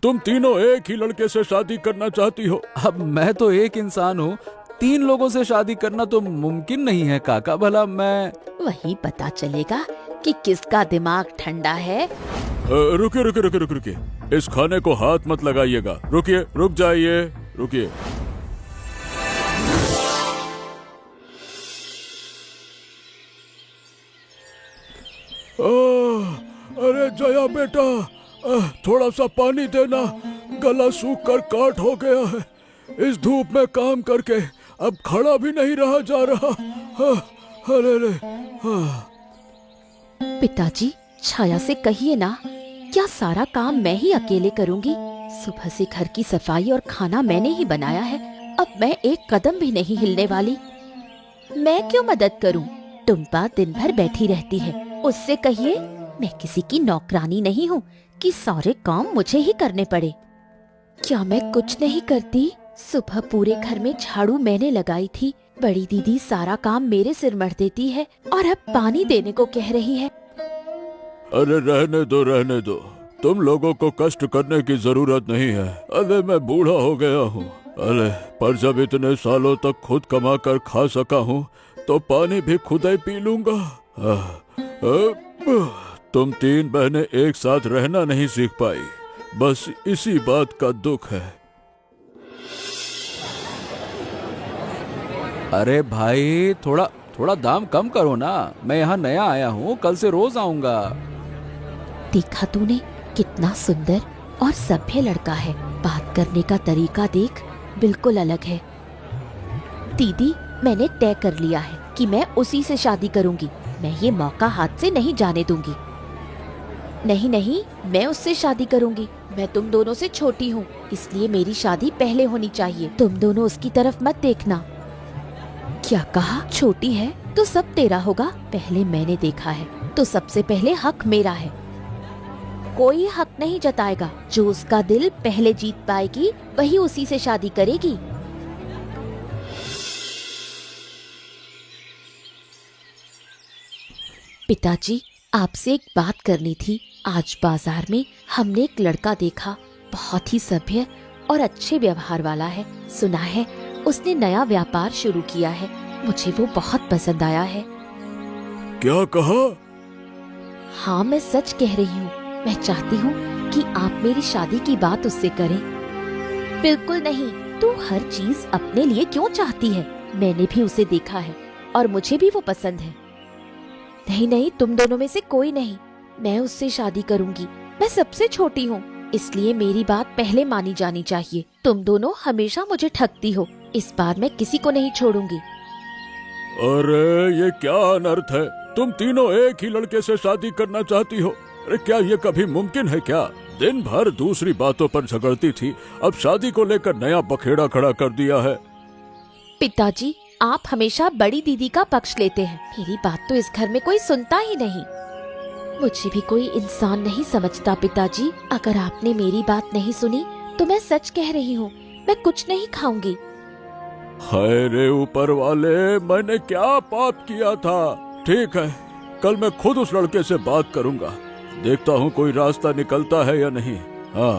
तुम तीनों एक ही लड़के से शादी करना चाहती हो। अब मैं तो एक इंसान हूँ, 3 लोगों से शादी करना तो मुमकिन नहीं है काका। भला मैं वही पता चलेगा कि किसका दिमाग ठंडा है। रुकिए रुकिए रुकिए रुकिए रुकिए, इस खाने को हाथ मत लगाइएगा। रुकिए, रुक जाइए, रुकिए। अरे जया बेटा, थोड़ा सा पानी देना, गला सूख कर काट हो गया है। इस धूप में काम करके अब खड़ा भी नहीं रहा जा रहा। अरे रे। पिताजी, छाया से कहिए ना, क्या सारा काम मैं ही अकेले करूंगी? सुबह से घर की सफाई और खाना मैंने ही बनाया है। अब मैं एक कदम भी नहीं हिलने वाली। मैं क्यों मदद करूं? टुम्पा दिन भर बैठी रहती है, उससे कहिए मैं किसी की नौकरानी नहीं हूँ कि सारे काम मुझे ही करने पड़े। क्या मैं कुछ नहीं करती? सुबह पूरे घर में झाड़ू मैंने लगाई थी, बड़ी दीदी सारा काम मेरे सिर मढ़ देती है और अब पानी देने को कह रही है। अरे रहने दो, रहने दो, तुम लोगों को कष्ट करने की जरूरत नहीं है। अरे मैं बूढ़ा हो गया हूँ। अरे पर जब इतने सालों तक खुद कमा कर खा सका हूँ तो पानी भी खुद ही पी लूंगा। तुम 3 बहनें एक साथ रहना नहीं सीख पाई, बस इसी बात का दुख है। अरे भाई, थोड़ा थोड़ा दाम कम करो ना। मैं यहाँ नया आया हूँ, कल से रोज आऊंगा। देखा तूने, कितना सुंदर और सभ्य लड़का है। बात करने का तरीका देख, बिल्कुल अलग है। दीदी, मैंने तय कर लिया है कि मैं उसी से शादी करूंगी। मैं ये मौका हाथ से नहीं जाने दूंगी। नहीं नहीं, मैं उससे शादी करूंगी। मैं तुम दोनों से छोटी हूँ, इसलिए मेरी शादी पहले होनी चाहिए। तुम दोनों उसकी तरफ मत देखना। क्या कहा? छोटी है तो सब तेरा होगा? पहले मैंने देखा है तो सबसे पहले हक मेरा है। कोई हक नहीं जताएगा। जो उसका दिल पहले जीत पाएगी वही उसी से शादी करेगी। पिताजी, आपसे एक बात करनी थी। आज बाजार में हमने एक लड़का देखा, बहुत ही सभ्य और अच्छे व्यवहार वाला है। सुना है उसने नया व्यापार शुरू किया है। मुझे वो बहुत पसंद आया है। क्या कहा? हाँ, मैं सच कह रही हूँ। मैं चाहती हूँ कि आप मेरी शादी की बात उससे करें। बिल्कुल नहीं, तू हर चीज अपने लिए क्यों चाहती है? मैंने भी उसे देखा है और मुझे भी वो पसंद है। नहीं नहीं, तुम दोनों में से कोई नहीं। मैं उससे शादी करूंगी। मैं सबसे छोटी हूँ, इसलिए मेरी बात पहले मानी जानी चाहिए। तुम दोनों हमेशा मुझे ठगती हो, इस बार मैं किसी को नहीं छोड़ूंगी। अरे ये क्या अनर्थ है? तुम तीनों एक ही लड़के से शादी करना चाहती हो। अरे क्या ये कभी मुमकिन है क्या? दिन भर दूसरी बातों पर झगड़ती थी, अब शादी को लेकर नया बखेड़ा खड़ा कर दिया है। पिताजी, आप हमेशा बड़ी दीदी का पक्ष लेते हैं। मेरी बात तो इस घर में कोई सुनता ही नहीं। मुझे भी कोई इंसान नहीं समझता पिताजी। अगर आपने मेरी बात नहीं सुनी तो मैं सच कह रही हूँ, मैं कुछ नहीं खाऊंगी। हाय रे ऊपर वाले, मैंने क्या पाप किया था? ठीक है, कल मैं खुद उस लड़के से बात करूंगा। देखता हूँ कोई रास्ता निकलता है या नहीं। हाँ।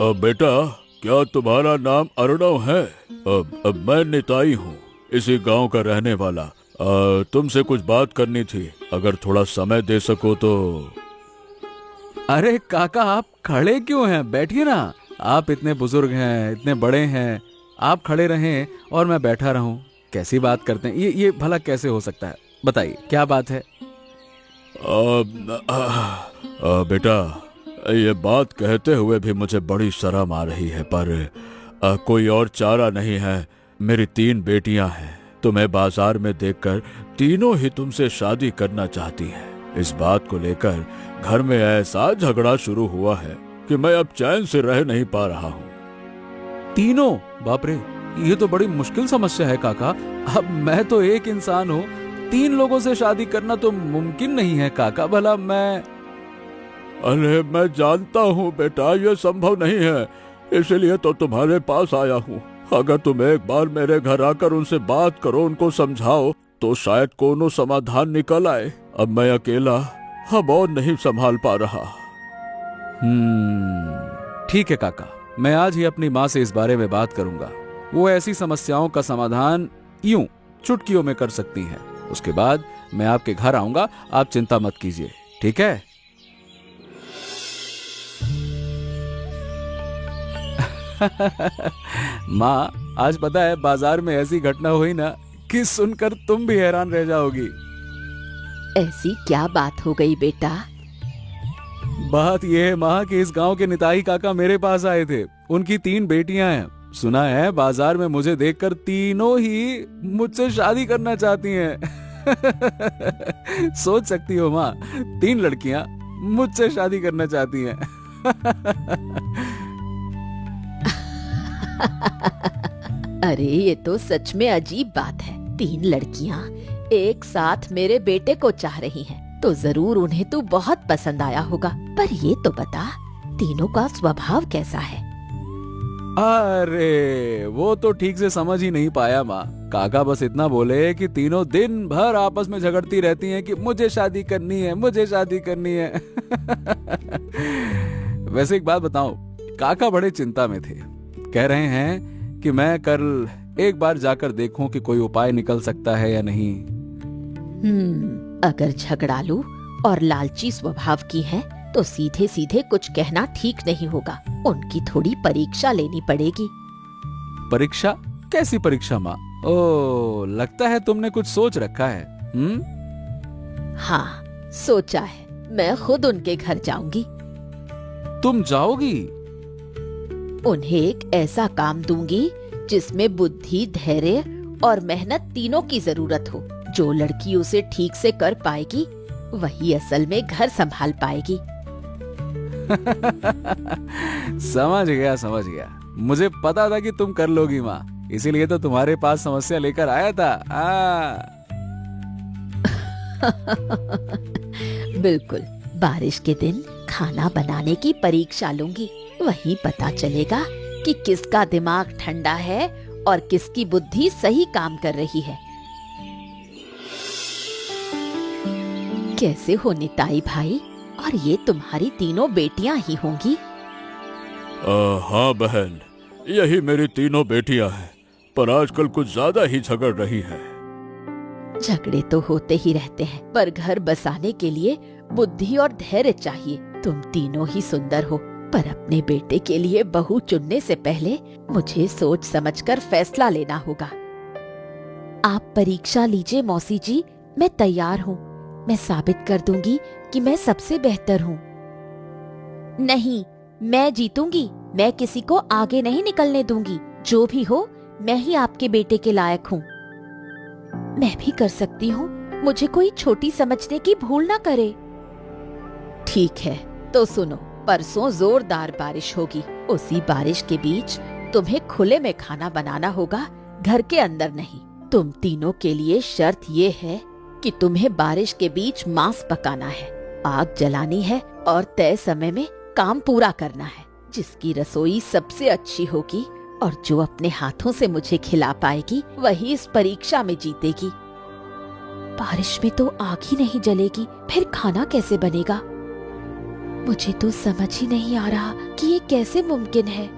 अब बेटा, क्या तुम्हारा नाम अर्णव है? अब मैं निताई हूँ, इसी गांव का रहने वाला। तुमसे कुछ बात करनी थी, अगर थोड़ा समय दे सको तो। अरे काका, आप खड़े क्यों हैं? बैठिए ना। आप इतने बुजुर्ग हैं, इतने बड़े हैं, आप खड़े रहें और मैं बैठा रहूं। कैसी बात करते हैं? ये भला कैसे हो सकता है? बताइए क्या बात है? बेटा, ये बात कहते हुए भी मुझे बड़ी शर्म आ रही है, पर कोई और चारा नहीं है। मेरी 3 बेटियां हैं, तुम्हें बाजार में देखकर तीनों ही तुमसे शादी करना चाहती हैं। इस बात को लेकर घर में ऐसा झगड़ा शुरू हुआ है कि मैं अब चैन से रह नहीं पा रहा हूँ। तीनों? बाप रे, ये तो बड़ी मुश्किल समस्या है काका। अब मैं तो एक इंसान हूँ, 3 लोगों से शादी करना तो मुमकिन नहीं है काका। भला मैं अरे मैं जानता हूँ बेटा, ये संभव नहीं है, इसलिए तो तुम्हारे पास आया हूँ। अगर तुम एक बार मेरे घर आकर उनसे बात करो, उनको समझाओ, तो शायद कोनो समाधान निकल आए। अब मैं अकेला अब और नहीं संभाल पा रहा। ठीक है काका, मैं आज ही अपनी माँ से इस बारे में बात करूंगा। वो ऐसी समस्याओं का समाधान यूं चुटकियों में कर सकती हैं। उसके बाद मैं आपके घर आऊंगा, आप चिंता मत कीजिए, ठीक है? माँ, आज पता है बाजार में ऐसी घटना हुई ना कि सुनकर तुम भी हैरान रह जाओगी। ऐसी क्या बात हो गई बेटा? बात यह है माँ कि इस गांव के निताई काका मेरे पास आए थे। उनकी 3 बेटियां हैं। सुना है बाजार में मुझे देखकर तीनों ही मुझसे शादी करना चाहती हैं। सोच सकती हो माँ, 3 लड़कियां मुझसे शादी करना चाहती हैं। अरे ये तो सच में अजीब बात है। 3 लड़कियां एक साथ मेरे बेटे को चाह रही हैं, तो जरूर उन्हें तो बहुत पसंद आया होगा। पर ये तो बता, तीनों का स्वभाव कैसा है? अरे वो तो ठीक से समझ ही नहीं पाया माँ। काका बस इतना बोले कि तीनों दिन भर आपस में झगड़ती रहती हैं कि मुझे शादी करनी है, मुझे शादी करनी है। वैसे एक बात बताऊं, काका बड़े चिंता में थे। कह रहे हैं कि मैं कल एक बार जाकर देखूं कि कोई उपाय निकल सकता है या नहीं। अगर झगड़ालू और लालची स्वभाव की है तो सीधे सीधे कुछ कहना ठीक नहीं होगा। उनकी थोड़ी परीक्षा लेनी पड़ेगी। परीक्षा? कैसी परीक्षा माँ? ओ, लगता है तुमने कुछ सोच रखा है। हाँ, सोचा है। मैं खुद उनके घर जाऊंगी। तुम जाओगी? उन्हें एक ऐसा काम दूंगी जिसमें बुद्धि, धैर्य और मेहनत तीनों की जरूरत हो। जो लड़की उसे ठीक से कर पाएगी वही असल में घर संभाल पाएगी। समझ गया। मुझे पता था कि तुम कर लोगी माँ, इसीलिए तो तुम्हारे पास समस्या लेकर आया था। बिल्कुल। बारिश के दिन खाना बनाने की परीक्षा लूंगी। वही पता चलेगा कि किसका दिमाग ठंडा है और किसकी बुद्धि सही काम कर रही है। कैसे हो निताई भाई? और ये तुम्हारी तीनों बेटियां ही होंगी? हाँ बहन, यही मेरी तीनों बेटियां हैं, पर आजकल कुछ ज्यादा ही झगड़ रही हैं। झगड़े तो होते ही रहते हैं, पर घर बसाने के लिए बुद्धि और धैर्य चाहिए। तुम तीनों ही सुंदर हो, पर अपने बेटे के लिए बहू चुनने से पहले मुझे सोच समझकर फैसला लेना होगा। आप परीक्षा लीजिए मौसी जी, मैं तैयार हूँ। मैं साबित कर दूंगी कि मैं सबसे बेहतर हूँ। नहीं, मैं जीतूंगी। मैं किसी को आगे नहीं निकलने दूंगी। जो भी हो, मैं ही आपके बेटे के लायक हूँ। मैं भी कर सकती हूँ। मुझे कोई छोटी समझने की भूल ना करे। ठीक है, तो सुनो। परसों जोरदार बारिश होगी। उसी बारिश के बीच तुम्हें खुले में खाना बनाना होगा, घर के अंदर नहीं। तुम तीनों के लिए शर्त ये है कि तुम्हें बारिश के बीच मांस पकाना है, आग जलानी है और तय समय में काम पूरा करना है। जिसकी रसोई सबसे अच्छी होगी और जो अपने हाथों से मुझे खिला पाएगी वही इस परीक्षा में जीतेगी। बारिश में तो आग ही नहीं जलेगी, फिर खाना कैसे बनेगा? मुझे तो समझ ही नहीं आ रहा कि ये कैसे मुमकिन है।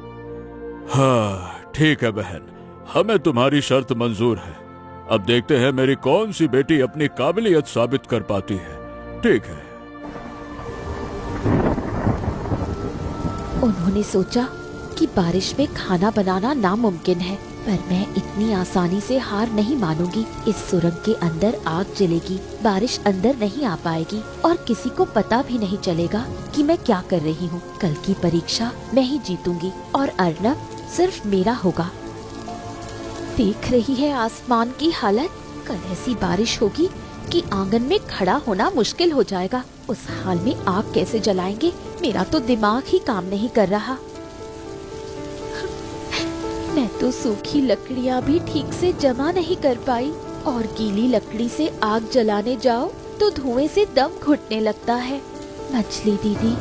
हाँ ठीक है बहन, हमें तुम्हारी शर्त मंजूर है। अब देखते हैं मेरी कौन सी बेटी अपनी काबिलियत साबित कर पाती है। ठीक है। उन्होंने सोचा कि बारिश में खाना बनाना नामुमकिन है, पर मैं इतनी आसानी से हार नहीं मानूंगी। इस सुरंग के अंदर आग जलेगी, बारिश अंदर नहीं आ पाएगी और किसी को पता भी नहीं चलेगा कि मैं क्या कर रही हूँ। कल की परीक्षा मैं ही जीतूंगी और अर्नब सिर्फ मेरा होगा। देख रही है आसमान की हालत। कल ऐसी बारिश होगी कि आंगन में खड़ा होना मुश्किल हो जाएगा। उस हाल में आग कैसे जलाएंगे? मेरा तो दिमाग ही काम नहीं कर रहा। मैं तो सूखी लकड़ियाँ भी ठीक से जमा नहीं कर पाई और गीली लकड़ी से आग जलाने जाओ तो धुएं से दम घुटने लगता है। मछली दीदी,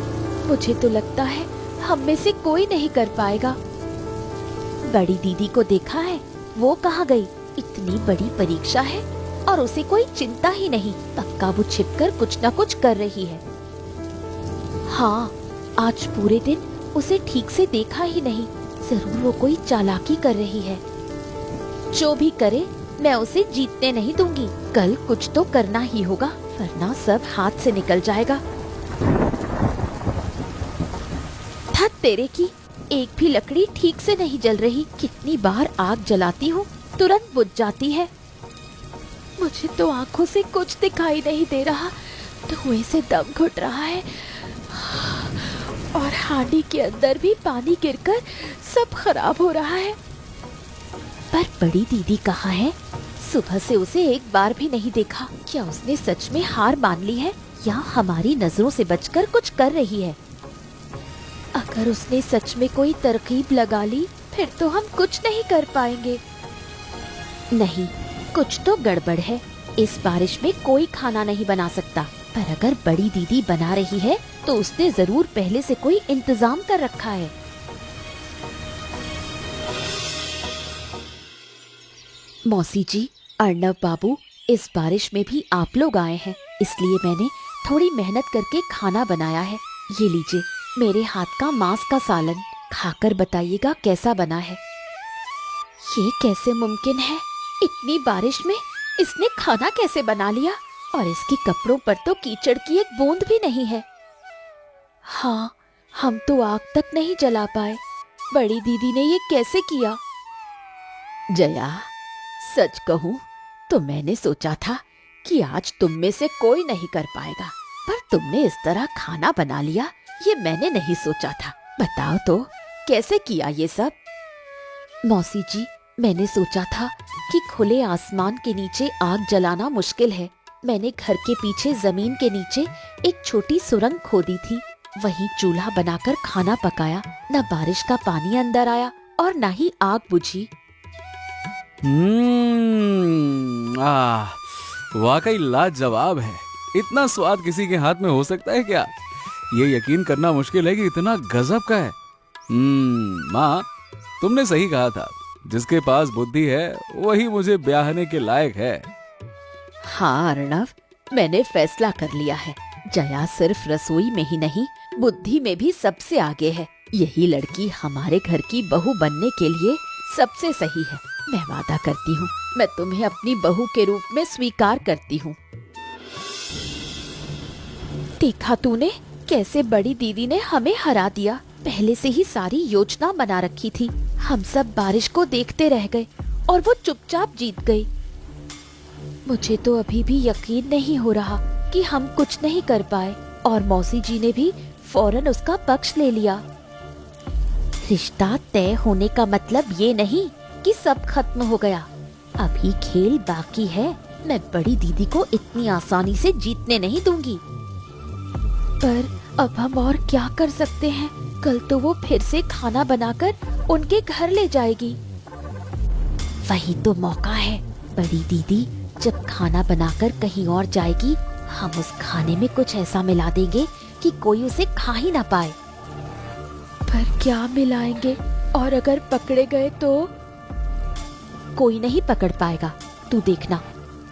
मुझे तो लगता है हम में से कोई नहीं कर पाएगा। बड़ी दीदी को देखा है? वो कहाँ गई? इतनी बड़ी परीक्षा है और उसे कोई चिंता ही नहीं। पक्का वो छिपकर कुछ न कुछ कर रही है। हाँ, आज पूरे दिन उसे ठीक से देखा ही नहीं। जरूर वो कोई चालाकी कर रही है। जो भी करे मैं उसे जीतने नहीं दूंगी। कल कुछ तो करना ही होगा, वरना सब हाथ से निकल जाएगा। धत तेरे की, एक भी लकड़ी ठीक से नहीं जल रही। कितनी बार आग जलाती हूँ, तुरंत बुझ जाती है। मुझे तो आंखों से कुछ दिखाई नहीं दे रहा, धुएं से दम घुट रहा है और हांडी के अंदर भी पानी गिरकर सब खराब हो रहा है। पर बड़ी दीदी कहाँ है? सुबह से उसे एक बार भी नहीं देखा। क्या उसने सच में हार मान ली है या हमारी नजरों से बचकर कुछ कर रही है? अगर उसने सच में कोई तरकीब लगा ली, फिर तो हम कुछ नहीं कर पाएंगे। नहीं, कुछ तो गड़बड़ है। इस बारिश में कोई खाना नहीं बना सकता। पर अगर बड़ी दीदी बना रही है तो उसने जरूर पहले से कोई इंतजाम कर रखा है। मौसी जी, अर्नव बाबू, इस बारिश में भी आप लोग आए हैं, इसलिए मैंने थोड़ी मेहनत करके खाना बनाया है। ये लीजिए, मेरे हाथ का मांस का सालन, खाकर बताइएगा कैसा बना है। ये कैसे मुमकिन है? इतनी बारिश में इसने खाना कैसे बना लिया? और इसके कपड़ों पर तो कीचड़ की एक बूंद भी नहीं है। हाँ, हम तो आग तक नहीं जला पाए। बड़ी दीदी ने ये कैसे किया? जया, सच कहूं तो मैंने सोचा था कि आज तुम में से कोई नहीं कर पाएगा, पर तुमने इस तरह खाना बना लिया, ये मैंने नहीं सोचा था। बताओ तो कैसे किया ये सब? मौसी जी, मैंने सोचा था कि खुले आसमान के नीचे आग जलाना मुश्किल है। मैंने घर के पीछे जमीन के नीचे एक छोटी सुरंग खोदी थी, वहीं चूल्हा बनाकर खाना पकाया। न बारिश का पानी अंदर आया और न ही आग बुझी। वाकई लाजवाब है। इतना स्वाद किसी के हाथ में हो सकता है क्या? ये यकीन करना मुश्किल है कि इतना गजब का है। माँ, तुमने सही कहा था, जिसके पास बुद्धि है वही मुझे ब्याहने के लायक है। हाँ अर्णव, मैंने फैसला कर लिया है। जया सिर्फ रसोई में ही नहीं, बुद्धि में भी सबसे आगे है। यही लड़की हमारे घर की बहू बनने के लिए सबसे सही है। मैं वादा करती हूँ, मैं तुम्हें अपनी बहू के रूप में स्वीकार करती हूँ। देखा तूने कैसे बड़ी दीदी ने हमें हरा दिया। पहले से ही सारी योजना बना रखी थी। हम सब बारिश को देखते रह गए और वो चुपचाप जीत गई। मुझे तो अभी भी यकीन नहीं हो रहा कि हम कुछ नहीं कर पाए, और मौसी जी ने भी फौरन उसका पक्ष ले लिया। रिश्ता तय होने का मतलब ये नहीं कि सब खत्म हो गया। अभी खेल बाकी है। मैं बड़ी दीदी को इतनी आसानी से जीतने नहीं दूंगी। पर अब हम और क्या कर सकते हैं? कल तो वो फिर से खाना बनाकर उनके घर ले जाएगी। वही तो मौका है। बड़ी दीदी जब खाना बनाकर कहीं और जाएगी, हम उस खाने में कुछ ऐसा मिला देंगे कि कोई उसे खा ही ना पाए। पर क्या मिलाएंगे? और अगर पकड़े गए तो? कोई नहीं पकड़ पाएगा, तू देखना।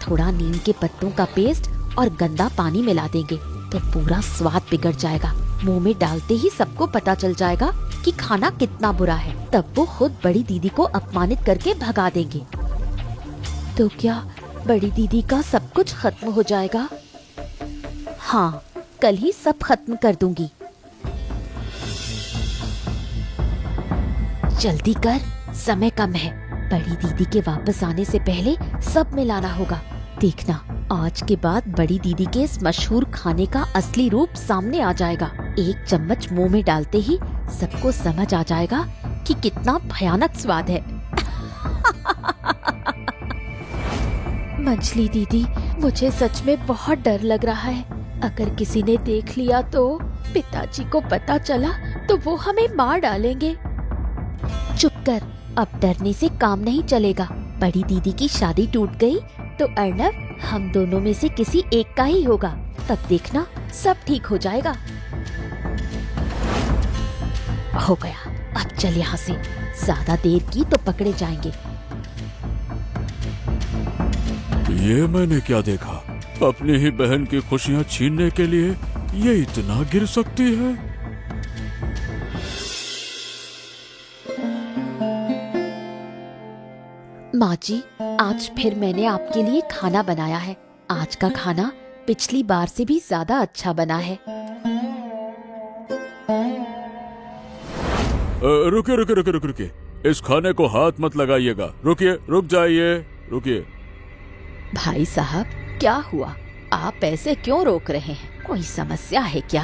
थोड़ा नीम के पत्तों का पेस्ट और गंदा पानी मिला देंगे तो पूरा स्वाद बिगड़ जाएगा। मुंह में डालते ही सबको पता चल जाएगा कि खाना कितना बुरा है। तब वो खुद बड़ी दीदी को अपमानित करके भगा देंगे। तो क्या बड़ी दीदी का सब कुछ खत्म हो जाएगा? हाँ, कल ही सब खत्म कर दूंगी। जल्दी कर, समय कम है। बड़ी दीदी के वापस आने से पहले सब मिलाना होगा। देखना, आज के बाद बड़ी दीदी के इस मशहूर खाने का असली रूप सामने आ जाएगा। एक चम्मच मुंह में डालते ही सबको समझ आ जाएगा कि कितना भयानक स्वाद है। मंजली दीदी, मुझे सच में बहुत डर लग रहा है। अगर किसी ने देख लिया तो? पिताजी को पता चला तो वो हमें मार डालेंगे। चुप कर, अब डरने से काम नहीं चलेगा। बड़ी दीदी की शादी टूट गई तो अर्नव हम दोनों में से किसी एक का ही होगा। तब देखना सब ठीक हो जाएगा। हो गया, अब चल यहाँ से। ज्यादा देर की तो पकड़े जाएंगे। ये मैंने क्या देखा? अपनी ही बहन की खुशियां छीनने के लिए ये इतना गिर सकती है? माँ जी, आज फिर मैंने आपके लिए खाना बनाया है। आज का खाना पिछली बार से भी ज्यादा अच्छा बना है। रुकिए रुकिए रुकिए रुकिए रुकिए, इस खाने को हाथ मत लगाइएगा। रुकिए, रुक जाइए, रुकिए। भाई साहब, क्या हुआ? आप ऐसे क्यों रोक रहे हैं? कोई समस्या है क्या?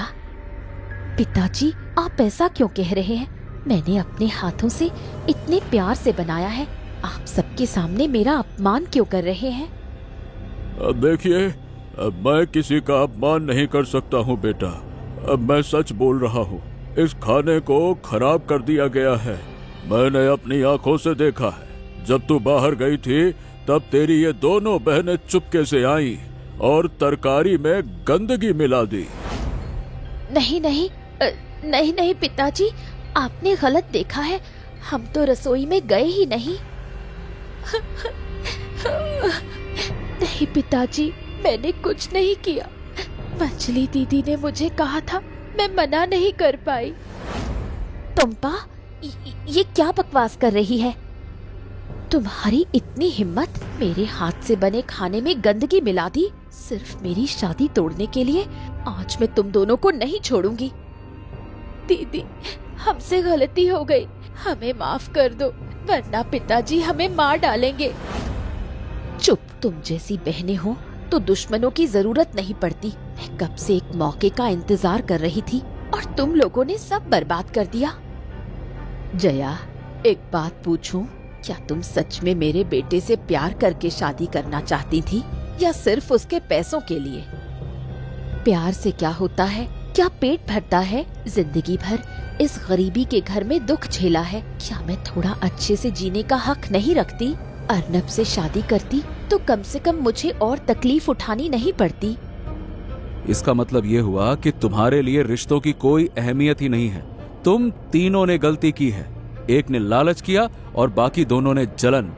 पिताजी, आप ऐसा क्यों कह रहे हैं? मैंने अपने हाथों से इतने प्यार से बनाया है। आप सबके सामने मेरा अपमान क्यों कर रहे हैं? अब देखिए, अब मैं किसी का अपमान नहीं कर सकता हूँ बेटा। अब मैं सच बोल रहा हूँ। इस खाने को खराब कर दिया गया है। मैंने अपनी आंखों से देखा है। जब तू बाहर गई थी तब तेरी ये दोनों बहनें चुपके से आईं और तरकारी में गंदगी मिला दी। नहीं नहीं, नहीं नहीं पिताजी, आपने गलत देखा है। हम तो रसोई में गए ही नहीं। नहीं पिताजी, मैंने कुछ नहीं किया। मंजली दीदी ने मुझे कहा था, मैं मना नहीं कर पाई। टुम्पा, ये क्या बकवास कर रही है? तुम्हारी इतनी हिम्मत, मेरे हाथ से बने खाने में गंदगी मिला दी सिर्फ मेरी शादी तोड़ने के लिए। आज मैं तुम दोनों को नहीं छोड़ूंगी। दीदी, हमसे गलती हो गई, हमें माफ कर दो, वरना पिताजी हमें मार डालेंगे। चुप, तुम जैसी बहनें हो तो दुश्मनों की जरूरत नहीं पड़ती। मैं कब से एक मौके का इंतजार कर रही थी और तुम लोगों ने सब बर्बाद कर दिया। जया, एक बात पूछूं, क्या तुम सच में मेरे बेटे से प्यार करके शादी करना चाहती थी या सिर्फ उसके पैसों के लिए? प्यार से क्या होता है? क्या पेट भरता है? जिंदगी भर इस गरीबी के घर में दुख झेला है। क्या मैं थोड़ा अच्छे से जीने का हक नहीं रखती? अर्नब से शादी करती तो कम से कम मुझे और तकलीफ उठानी नहीं पड़ती। इसका मतलब ये हुआ कि तुम्हारे लिए रिश्तों की कोई अहमियत ही नहीं है। तुम तीनों ने गलती की है। एक ने लालच किया और बाकी दोनों ने जलन।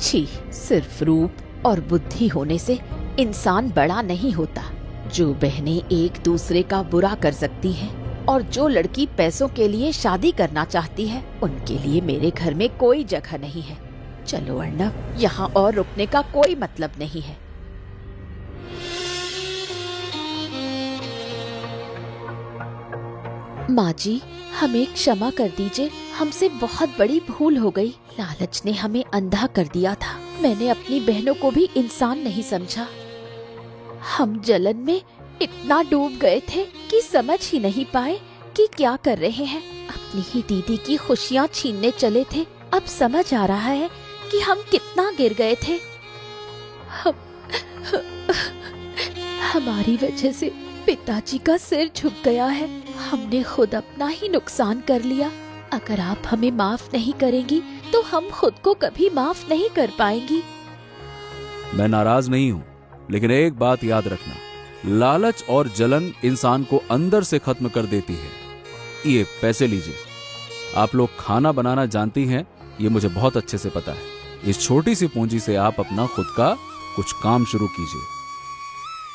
छी, सिर्फ रूप और बुद्धि होने से इंसान बड़ा नहीं होता। जो बहनें एक दूसरे का बुरा कर सकती हैं और जो लड़की पैसों के लिए शादी करना चाहती है, उनके लिए मेरे घर में कोई जगह नहीं है। चलो अर्नब, यहाँ और रुकने का कोई मतलब नहीं है। माँ जी, हमें क्षमा कर दीजिए, हमसे बहुत बड़ी भूल हो गई। लालच ने हमें अंधा कर दिया था। मैंने अपनी बहनों को भी इंसान नहीं समझा। हम जलन में इतना डूब गए थे कि समझ ही नहीं पाए कि क्या कर रहे हैं। अपनी ही दीदी की खुशियाँ छीनने चले थे। अब समझ आ रहा है कि हम कितना गिर गए थे। हमारी वजह से पिताजी का सिर झुक गया है। हमने खुद अपना ही नुकसान कर लिया। अगर आप हमें माफ नहीं करेंगी तो हम खुद को कभी माफ नहीं कर पाएंगी। मैं नाराज नहीं हूँ, लेकिन एक बात याद रखना, लालच और जलन इंसान को अंदर से खत्म कर देती है। ये पैसे लीजिए। आप लोग खाना बनाना जानती हैं, ये मुझे बहुत अच्छे से पता है। इस छोटी सी पूंजी से आप अपना खुद का कुछ काम शुरू कीजिए।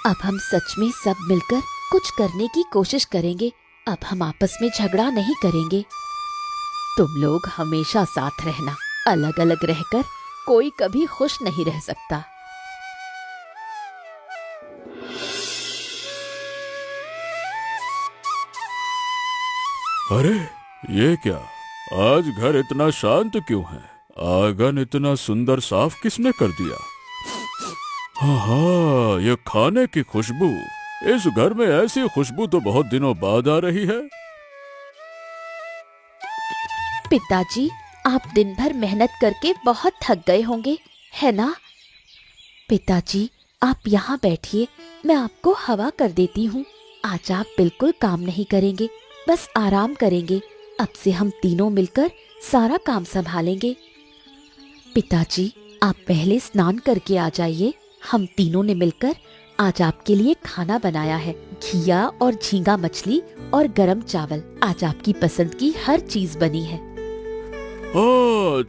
अब हम सच में सब मिलकर कुछ करने की कोशिश करेंगे। अब हम आपस में झगड़ा नहीं करेंगे। तुम लोग हमेशा साथ रहना। अलग अलग रहकर कोई कभी खुश नहीं रह सकता। अरे ये क्या, आज घर इतना शांत क्यों है? आंगन इतना सुंदर साफ किसने कर दिया? हाँ, ये खाने की खुशबू। इस घर में ऐसी खुशबू तो बहुत दिनों बाद आ रही है। पिताजी, आप दिन भर मेहनत करके बहुत थक गए होंगे, है ना? पिताजी, आप यहाँ बैठिए, मैं आपको हवा कर देती हूँ। आज आप बिल्कुल काम नहीं करेंगे, बस आराम करेंगे। अब से हम तीनों मिलकर सारा काम संभालेंगे। पिताजी, आप पहले स्नान करके आ जाइए। हम तीनों ने मिलकर आज आपके लिए खाना बनाया है। घिया और झींगा मछली और गरम चावल। आज आपकी पसंद की हर चीज बनी है। हाँ,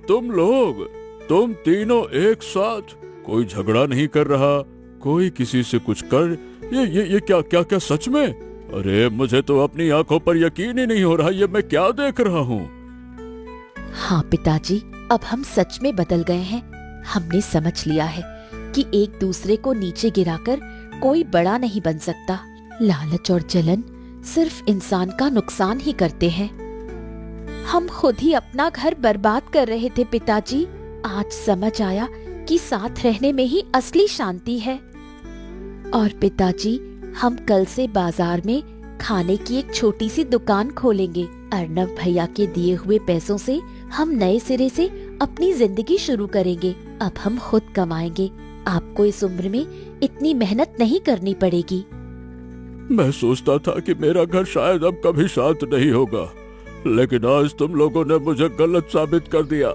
तुम तीनों एक साथ। कोई झगड़ा नहीं कर रहा, कोई किसी से कुछ कर, ये क्या क्या क्या सच में? अरे मुझे तो अपनी आंखों पर यकीन ही नहीं हो रहा, ये मैं क्या देख रहा हूँ। हाँ पिताजी, अब हम सच में बदल गए हैं। हमने समझ लिया है कि एक दूसरे को नीचे गिराकर कोई बड़ा नहीं बन सकता। लालच और जलन सिर्फ इंसान का नुकसान ही करते हैं। हम खुद ही अपना घर बर्बाद कर रहे थे पिताजी। आज समझ आया कि साथ रहने में ही असली शांति है। और पिताजी, हम कल से बाजार में खाने की एक छोटी सी दुकान खोलेंगे। अर्नव भैया के दिए हुए पैसों से हम नए सिरे से अपनी जिंदगी शुरू करेंगे। अब हम खुद कमाएंगे। आपको इस उम्र में इतनी मेहनत नहीं करनी पड़ेगी। मैं सोचता था कि मेरा घर शायद अब कभी शांत नहीं होगा, लेकिन आज तुम लोगों ने मुझे गलत साबित कर दिया।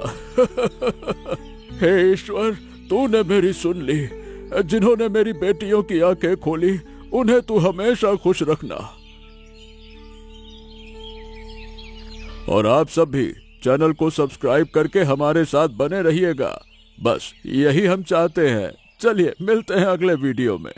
हे ईश्वर, तूने मेरी सुन ली। जिन्होंने मेरी बेटियों की आंखें खोली, उन्हें तू हमेशा खुश रखना। और आप सब भी चैनल को सब्सक्राइब करके हमारे साथ बने रहिएगा। बस यही हम चाहते हैं। चलिए मिलते हैं अगले वीडियो में।